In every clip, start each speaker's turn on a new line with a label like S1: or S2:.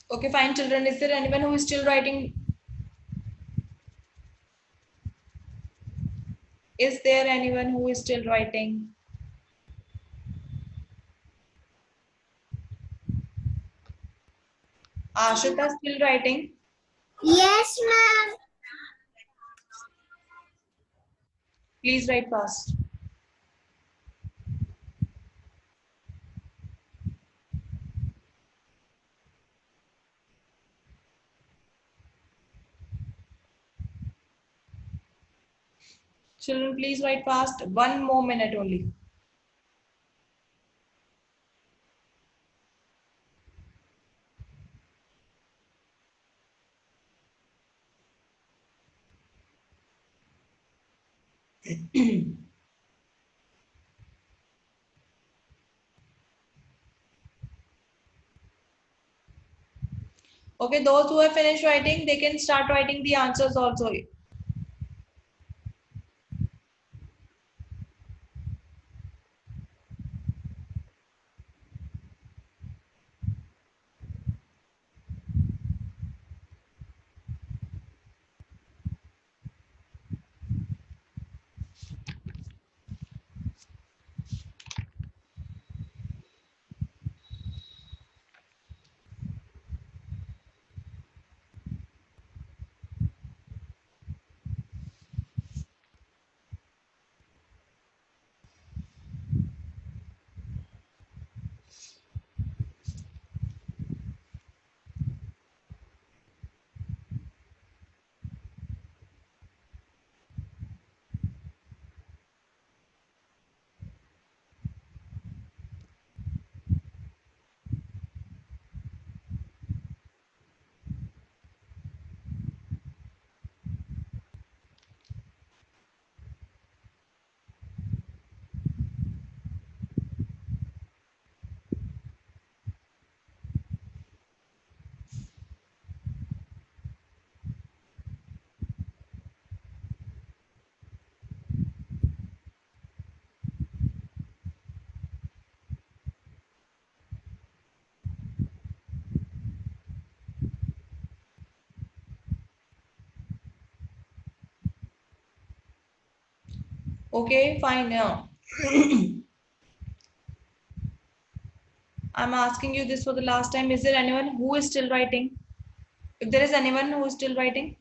S1: Okay, fine, children. Is there anyone who is still writing? Is there anyone who is still writing? Ashita still writing?
S2: Yes, ma'am.
S1: Please write fast. Children, please write fast. 1 more minute only. Okay, those who have finished writing, they can start writing the answers also. Okay, fine. Now, I'm asking you this for the last time. Is there anyone who is still writing? If there is anyone who is still writing,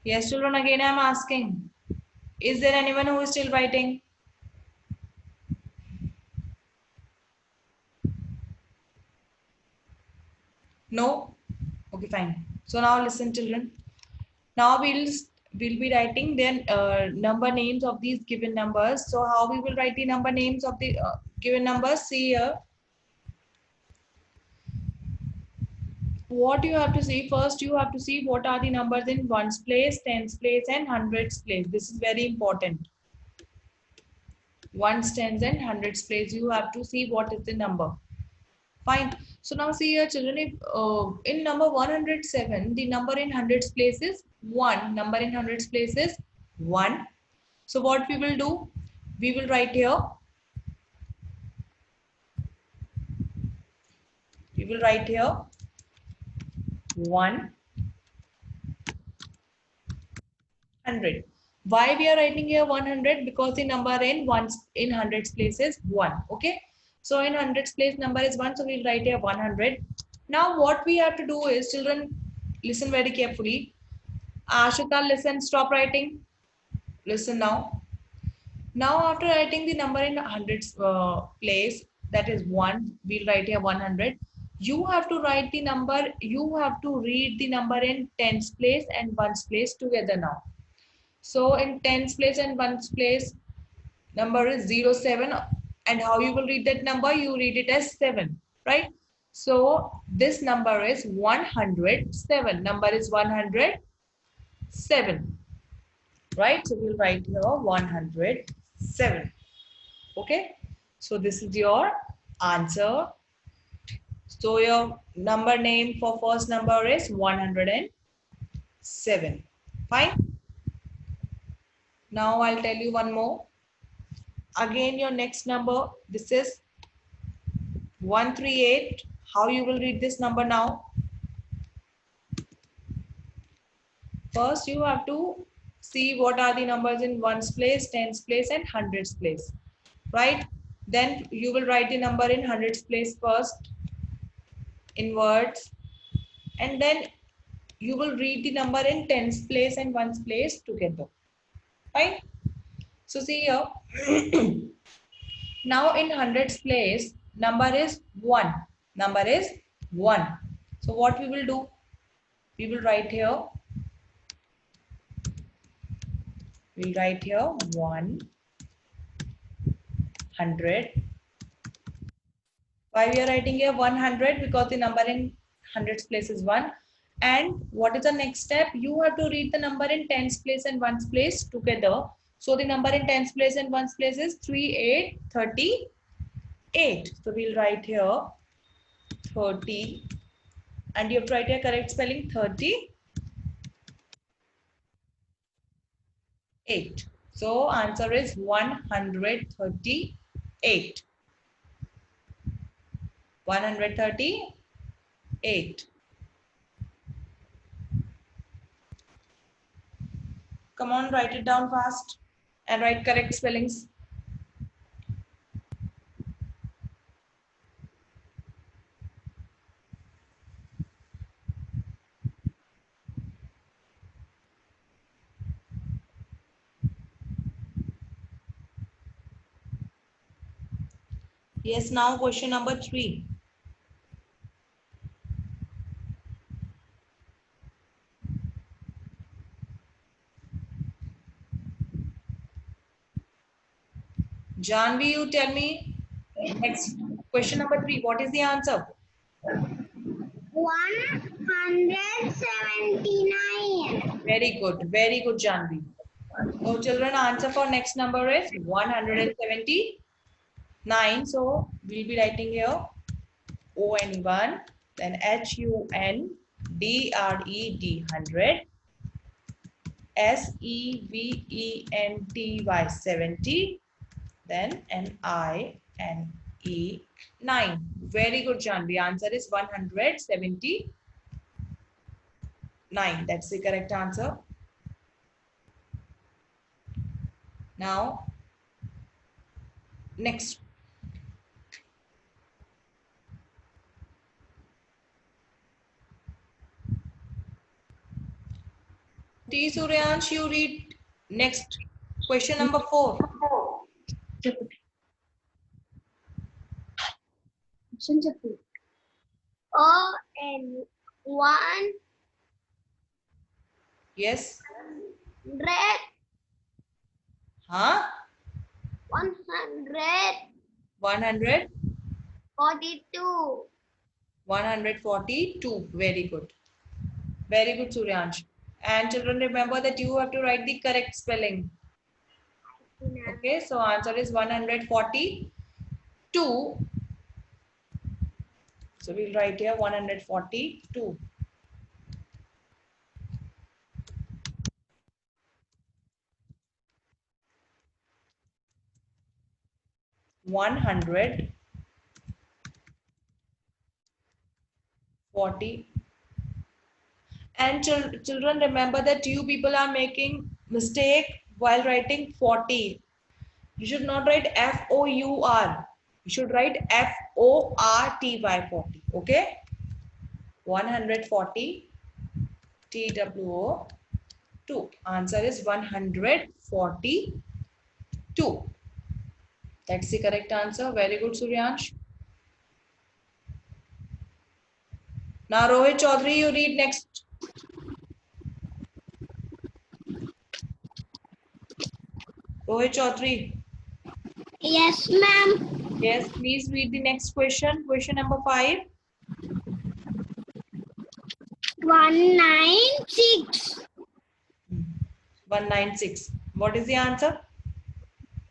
S1: yes, children, again I'm asking. Is there anyone who is still writing? No? Okay, fine. So now listen, children. Now we'll be writing then number names of these given numbers. So how we will write the number names of the given numbers? See here. What you have to see first, you have to see what are the numbers in ones place, tens place, and hundreds place. This is very important. Ones, tens, and hundreds place. You have to see what is the number. Fine. So now see here, children. If in number 107, the number in hundreds place is 1. Number in hundreds place is 1. So what we will do? We will write here. We will write here 100. Why we are writing here 100? Because the number in ones in hundreds place is 1. Okay. So in hundreds place number is 1. So we'll write here 100. Now what we have to do is, children, listen very carefully. Ashita, listen, stop writing. Listen now. Now after writing the number in hundreds place, that is 1, we'll write here 100. You have to write the number, you have to read the number in tens place and ones place together now. So in tens place and ones place, number is 07, and how you will read that number? You read it as 7, right? So this number is 107. Number is 107, right? So we'll write here 107. Okay, so this is your answer. So your number name for first number is 107. Fine. Now I'll tell you one more. again your next number. This is 138. How you will read this number now? First, you have to see what are the numbers in ones place, tens place, and hundreds place, right? Then you will write the number in hundreds place first in words, and then you will read the number in tens place and ones place together, right? So see here, now in hundreds place, number is 1. Number is 1. So what we will do? We will write here, we'll write here 100. Why we are writing here 100? Because the number in hundreds place is 1. And what is the next step? You have to read the number in tens place and ones place together. So the number in tens place and ones place is 3838. So we'll write here 30, and you have to write a correct spelling 38. So answer is 138. 138. Come on, write it down fast and write correct spellings. Yes, now question number 3. Janvi, you tell me. Next question number 3. What is the answer?
S2: 179.
S1: Very good. Very good, Janvi. So children, answer for next number is 179. So we'll be writing here ON1, then HUNDRED 100, SEVENTY 70, then NINE 9. Very good, John. The answer is 179. That's the correct answer. Now, next. T. Suryansh, you read next. Question number 4.
S2: ON1
S1: Yes.
S2: 100
S1: Huh?
S2: 142.
S1: 142. Very good. Very good, Suryansh. And children, remember that you have to write the correct spelling. Okay, so answer is 142. So we'll write here 142. 140. And children, remember that you people are making mistake while writing 40. You should not write FOUR. You should write FORTY 40. Okay? 140 TWO2. Answer is 142. That's the correct answer. Very good, Suryansh. Now, Rohit Chaudhary, you read next. Rohit Chaudhary.
S2: Yes, ma'am.
S1: Yes, please read the next question. Question number 5.
S2: 196.
S1: 196. What is the answer?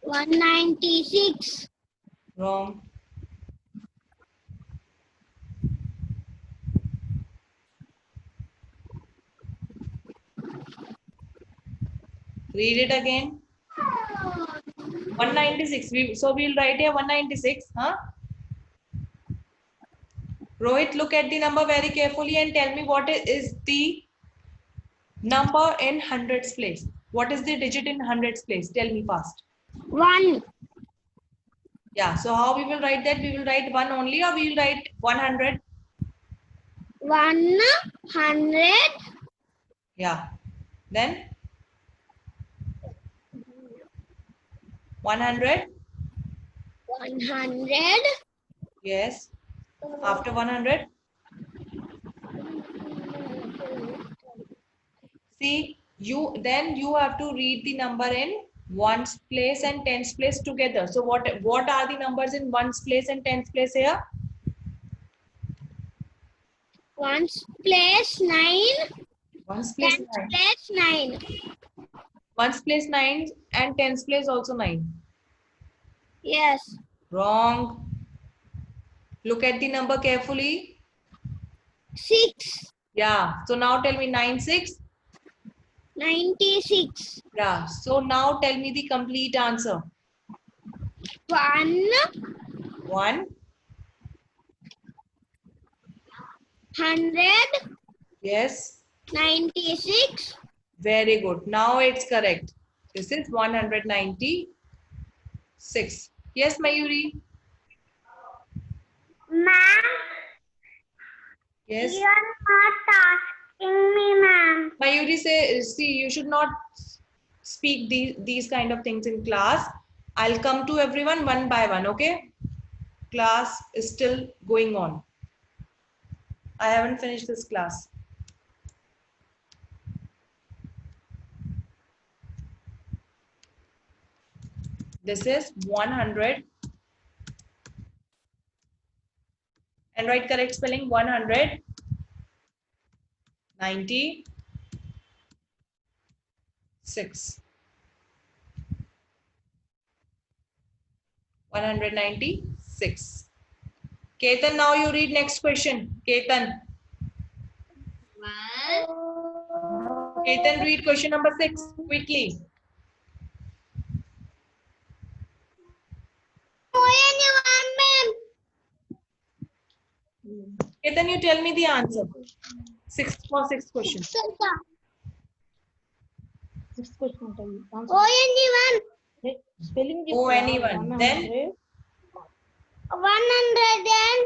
S2: 196.
S1: Wrong. Read it again. 196. So we'll write here 196. Huh? Rohit, look at the number very carefully and tell me what is the number in hundreds place. What is the digit in hundreds place? Tell me fast.
S2: 1.
S1: Yeah. So how we will write that? We will write 1 only, or we will write 100?
S2: 100.
S1: Yeah. Then 100.
S2: 100.
S1: Yes. After 100. See, you have to read the number in ones place and tens place together. So what are the numbers in ones place and tens place here?
S2: Ones place 9.
S1: Ones place
S2: Tens
S1: 9.
S2: place 9.
S1: Ones place 9 and tens place also 9.
S2: Yes.
S1: Wrong. Look at the number carefully.
S2: 6.
S1: Yeah. So now tell me 96.
S2: 96.
S1: Yeah. So now tell me the complete answer.
S2: 1.
S1: 1.
S2: 100.
S1: Yes.
S2: 96.
S1: Very good. Now it's correct. This is 196. Yes, Mayuri.
S2: Ma'am,
S1: Yes.
S2: you are not asking me, ma'am.
S1: Mayuri say, see, you should not speak these kind of things in class. I'll come to everyone one by one, okay? Class is still going on. I haven't finished this class. This is 100. And write correct spelling 196. 196. Ketan, now you read next question. Ketan. Ketan, read question number 6 quickly. Ketan, you tell me the answer. Sixth question.
S3: Sixth question.
S2: ONE1.
S3: Spelling
S1: Oh, anyone. Then
S2: 100 and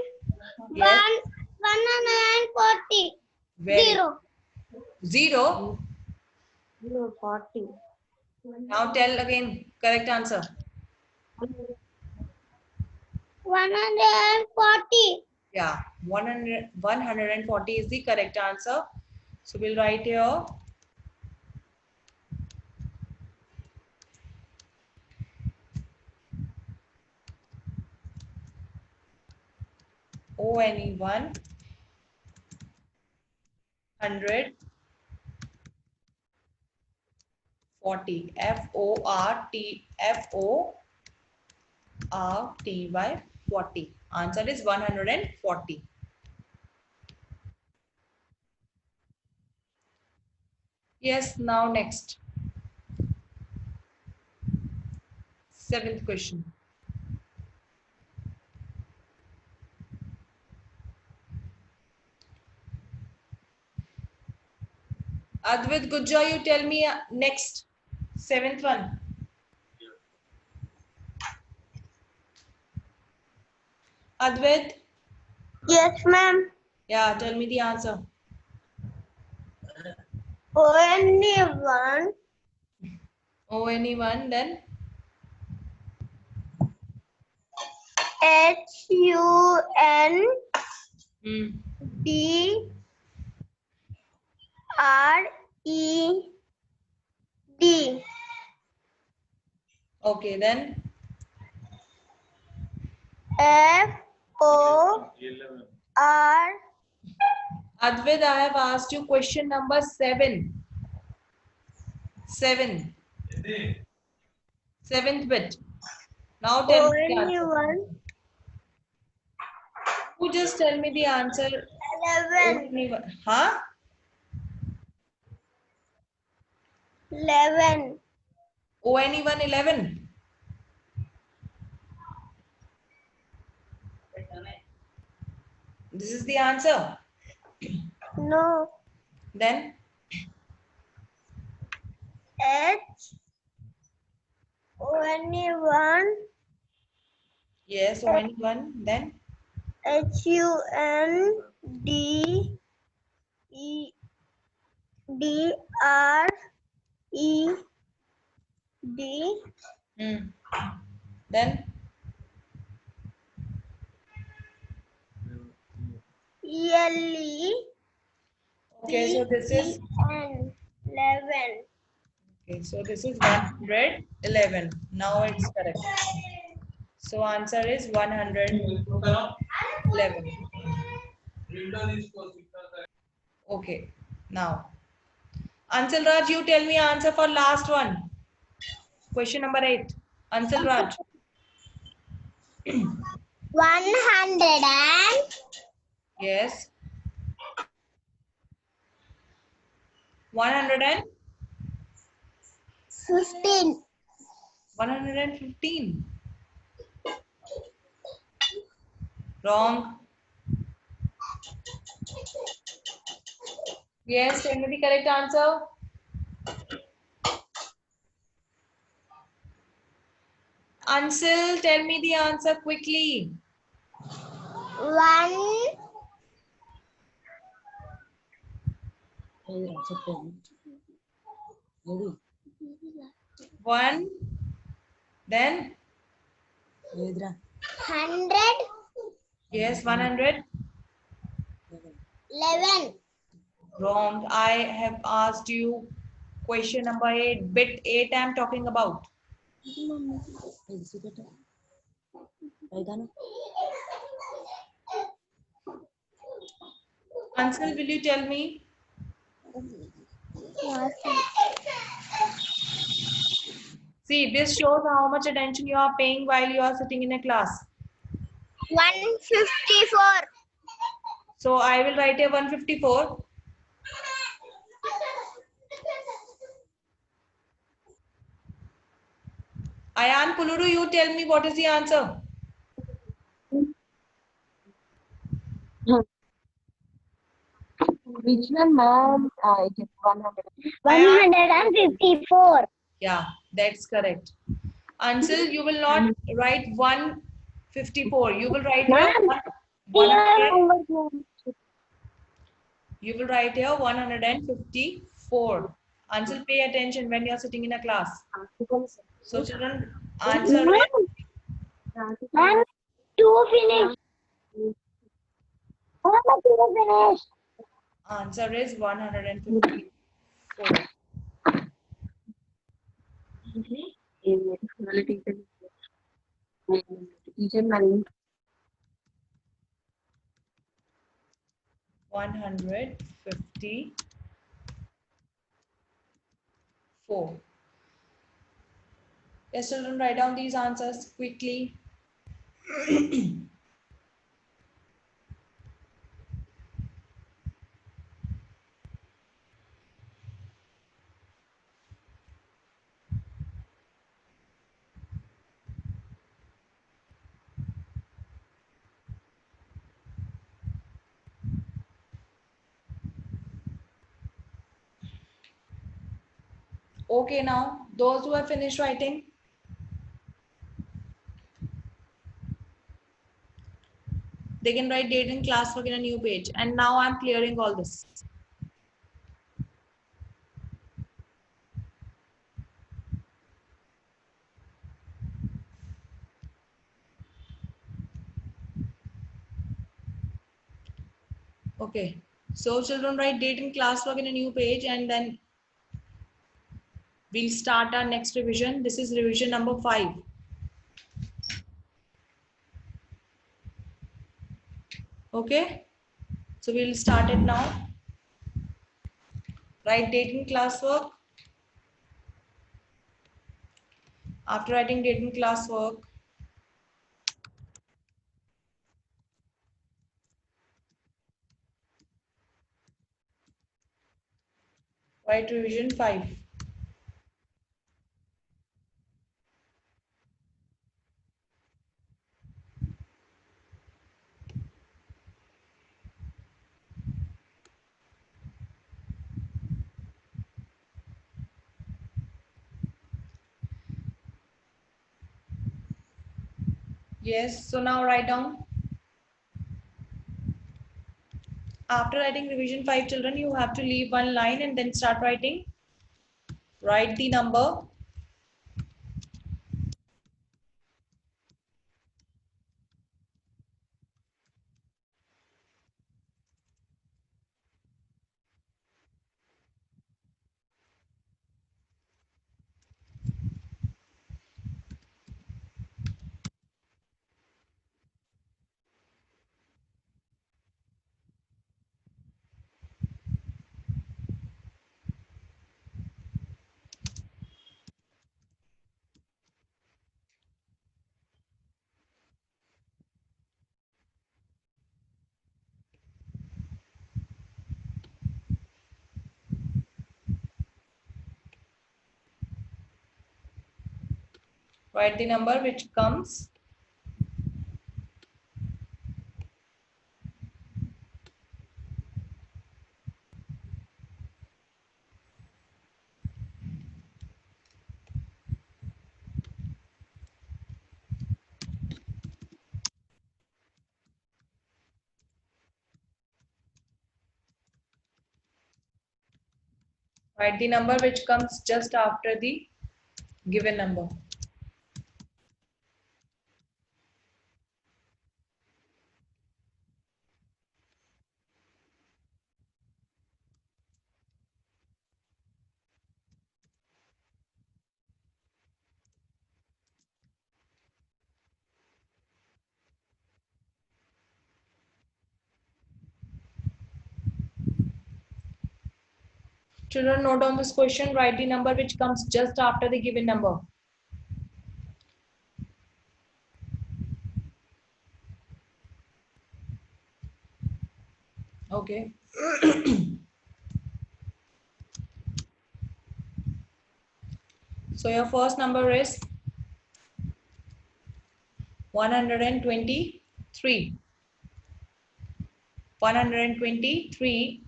S1: yes.
S2: 140.
S1: Very
S2: 0.
S1: 0.
S3: 40.
S1: Now tell again correct answer.
S2: 140.
S1: Yeah, 140 is the correct answer. So we'll write here. ONE 140 FORTY 40. Answer is 140. Yes, now next. 7th question. Advait Gujja, you tell me next. 7th one. Advait?
S2: Yes, ma'am.
S1: Yeah, tell me the answer.
S2: ONE1.
S1: ONE1, then?
S2: HUNDRED.
S1: Okay, then?
S2: FOR.
S1: Advait, I have asked you question number 7. 7. 7th bit. Now tell me the answer.
S2: ONE1.
S1: Who just tell me the answer?
S2: 11.
S1: Huh?
S2: 11.
S1: ONE1 11. This is the answer.
S2: No.
S1: Then
S2: H only one.
S1: yes, only one. Then
S2: HUNDED.
S1: hmm. Then
S2: ELE.
S1: okay. So this is
S2: 11.
S1: okay. So this is 111. Now it's correct. So answer is 111. Okay. Now, Ansel Raj, you tell me answer for last one. Question number 8. Ansel Raj.
S2: 115.
S1: Yes. 100 and 115. Wrong. Yes, tell me the correct answer. Ansel, tell me the answer quickly.
S2: 1.
S1: 1. Then
S2: 100.
S1: yes, 100.
S2: 11.
S1: Wrong. I have asked you question number 8. Bit 8 I am talking about. Ansel, will you tell me? See, this shows how much attention you are paying while you are sitting in a class.
S2: 154.
S1: So I will write a 154. Ayan Puluru, you tell me what is the answer.
S3: Which one, ma'am? It is 100.
S1: Ayan?
S2: 154.
S1: Yeah, that's correct. Ansel, you will not write 154. You will write here
S2: Ma'am,
S1: 100. You will write here 154. Ansel, pay attention when you are sitting in a class. So children, answer is
S2: Ma'am, 2 finished. Ma'am, 2 finished.
S1: answer is 154.
S3: Teacher, ma'am.
S1: 154. Yes, children, write down these answers quickly. Okay, now those who have finished writing, they can write date and classwork in a new page. And now I'm clearing all this. Okay, so children write date and classwork in a new page, and then we'll start our next revision. This is revision number 5. Okay, so we'll start it now. Write date and classwork. After writing date and classwork, write revision 5. Yes, so now write down. After writing revision 5, children, you have to leave one line and then start writing. Write the number. Write the number which comes. Write the number which comes just after the given number. Children, note down this question. Write the number which comes just after the given number. Okay. So your first number is 123. 123.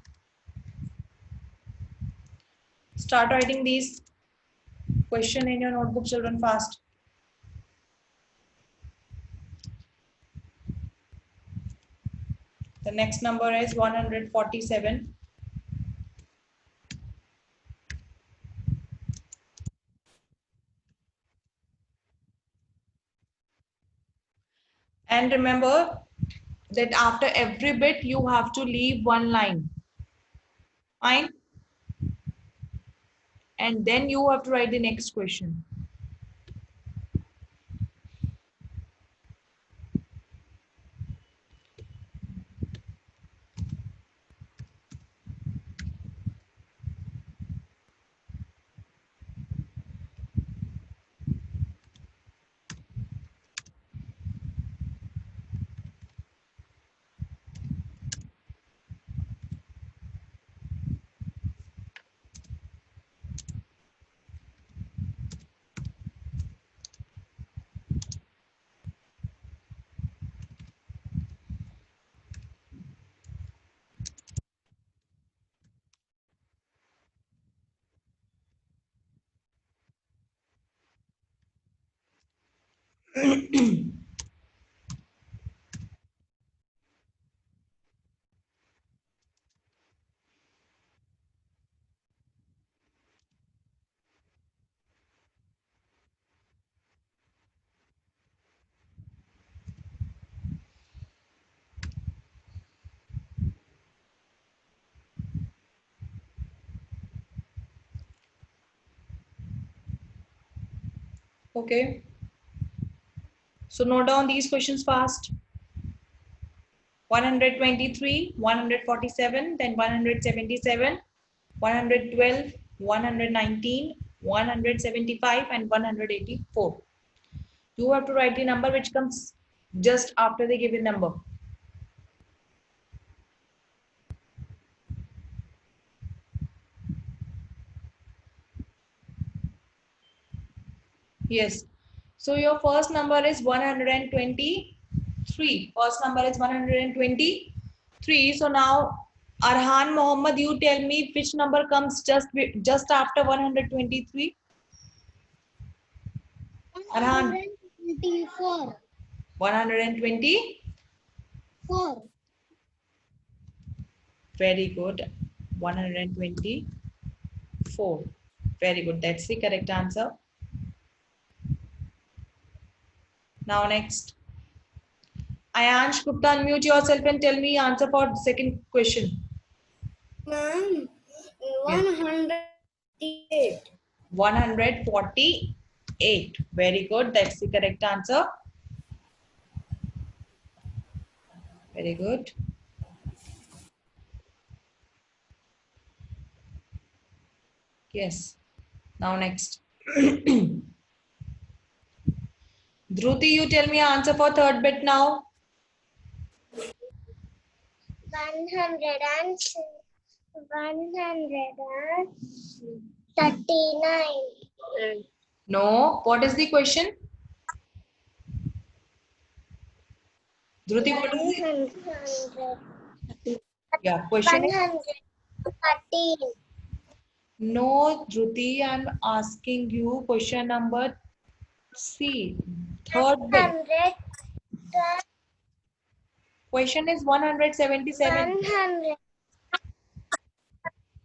S1: Start writing these question in your notebook, children, fast. The next number is 147. And remember that after every bit you have to leave one line. Fine? And then you have to write the next question. Okay. So note down these questions fast. 123, 147, then 177, 112, 119, 175, and 184. You have to write the number which comes just after the given number. Yes. So your first number is 123. First number is 123. So now, Arhan Mohammed, you tell me which number comes just after 123. Arhan.
S2: 124.
S1: 120.
S2: 4.
S1: Very good. 124. Very good. That's the correct answer. Now next. Ayansh Gupta, unmute yourself and tell me answer for the second question.
S2: Ma'am,
S1: Yes.
S2: 108.
S1: 148. Very good. That's the correct answer. Very good. Yes. Now next. Dhruti, you tell me answer for third bit now.
S2: 139.
S1: No. What is the question? Dhruti, what is it?
S2: 100.
S1: Yeah, question is
S2: 113.
S1: no, Dhruti, I'm asking you question number C. Third bit.
S2: 100.
S1: Question is 177.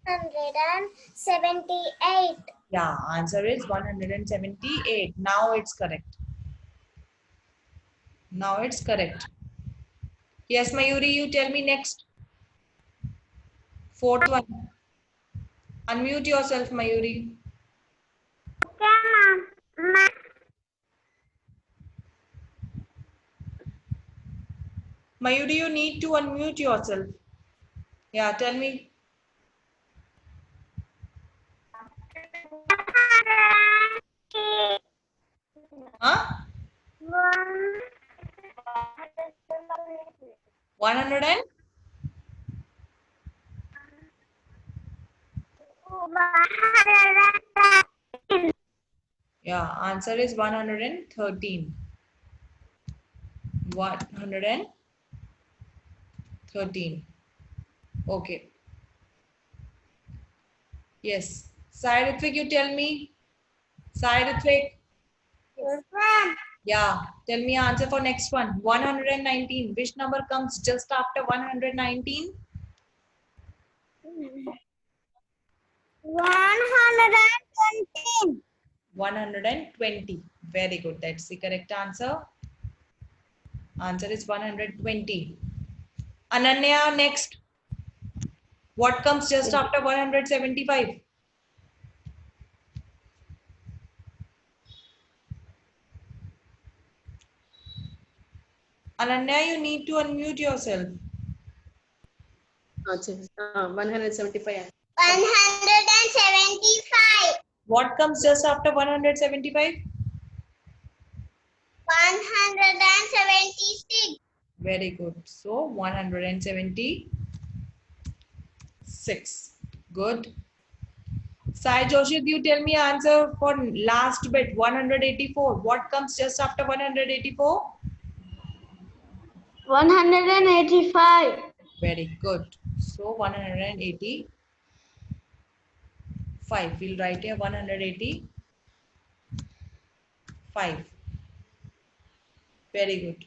S2: 178.
S1: Yeah, answer is 178. Now it's correct. Now it's correct. Yes, Mayuri, you tell me next. Fourth one. Unmute yourself, Mayuri.
S2: Okay, ma'am.
S1: Mayuri, you need to unmute yourself. Yeah, tell me. Huh? 100 and? Yeah, answer is 113. 113. Okay. Yes. Sai Ritvik, you tell me. Sai Ritvik. Yeah. Tell me answer for next one. 119. Which number comes just after 119?
S2: 120.
S1: 120. Very good. That's the correct answer. Answer is 120. Ananya, next. What comes just after 175? Ananya, you need to unmute yourself.
S4: 175.
S2: 175.
S1: What comes just after 175?
S2: 176.
S1: Very good. So 176. Good. Sai Joshi, you tell me answer for last bit 184. What comes just after 184?
S2: 185.
S1: Very good. So 185. We'll write here 185. Very good.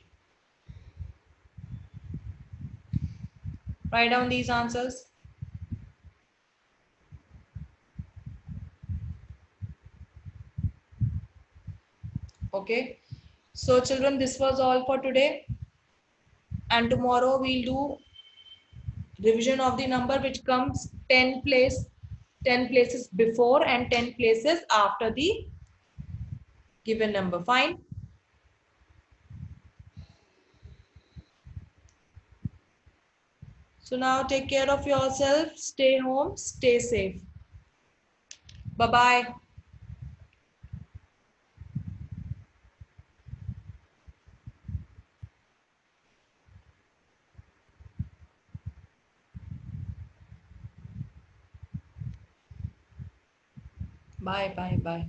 S1: Write down these answers. Okay. So children, this was all for today. And tomorrow we'll do revision of the number which comes 10 places before and 10 places after the given number. Fine. So now take care of yourself. Stay home. Stay safe. Bye-bye. Bye, bye, bye.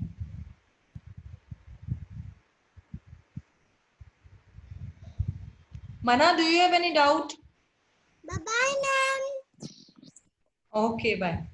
S1: Mana, do you have any doubt?
S2: Bye-bye, ma'am.
S1: Okay, bye.